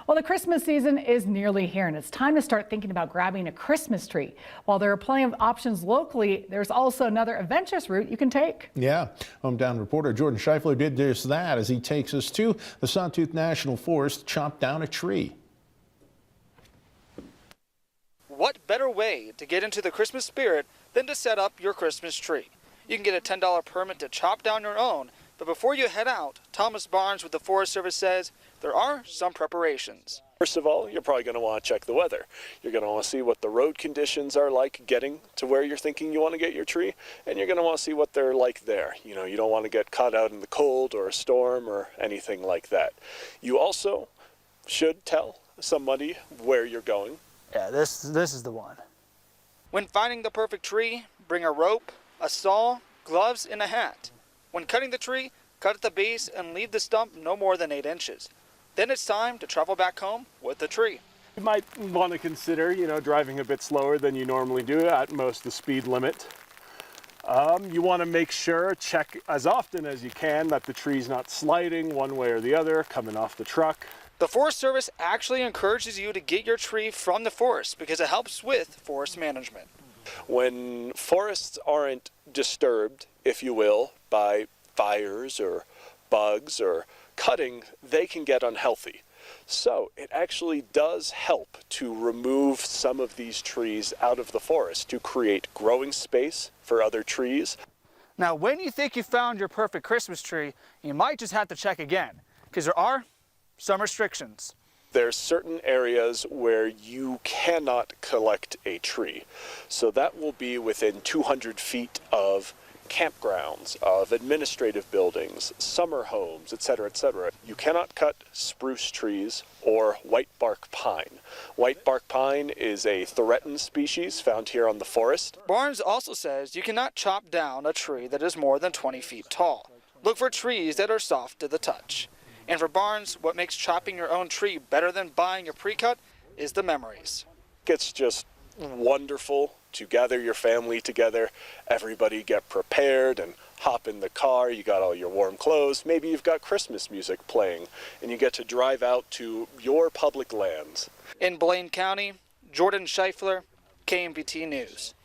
Well, the Christmas season is nearly here, and it's time to start thinking about grabbing a Christmas tree. While there are plenty of options locally, there's also another adventurous route you can take. Yeah, hometown reporter Jordan Scheifler did just that as he takes us to the Sawtooth National Forest to chop down a tree. What better way to get into the Christmas spirit than to set up your Christmas tree? You can get a $10 permit to chop down your own, but before you head out, Thomas Barnes with the Forest Service says there are some preparations. First of all, you're probably going to want to check the weather. You're going to want to see what the road conditions are like getting to where you're thinking you want to get your tree, and you're going to want to see what they're like there. You know, you don't want to get caught out in the cold or a storm or anything like that. You also should tell somebody where you're going. Yeah, this is the one. When finding the perfect tree, bring a rope, a saw, gloves, and a hat. When cutting the tree, cut at the base and leave the stump no more than 8 inches. Then it's time to travel back home with the tree. You might want to consider, driving a bit slower than you normally do, at most the speed limit. You want to make sure, check as often as you can that the tree's not sliding one way or the other, coming off the truck. The Forest Service actually encourages you to get your tree from the forest because it helps with forest management. When forests aren't disturbed, if you will, by fires or bugs or cutting, they can get unhealthy. So it actually does help to remove some of these trees out of the forest to create growing space for other trees. Now, when you think you found your perfect Christmas tree, you might just have to check again, because there are some restrictions. There's certain areas where you cannot collect a tree. So that will be within 200 feet of campgrounds, of administrative buildings, summer homes, etc., etc. You cannot cut spruce trees or white bark pine. White bark pine is a threatened species found here on the forest. Barnes also says you cannot chop down a tree that is more than 20 feet tall. Look for trees that are soft to the touch. And for Barnes, what makes chopping your own tree better than buying a pre-cut is the memories. It's just wonderful to gather your family together, everybody get prepared and hop in the car, you got all your warm clothes, maybe you've got Christmas music playing, and you get to drive out to your public lands. In Blaine County, Jordan Scheifler, KMPT News.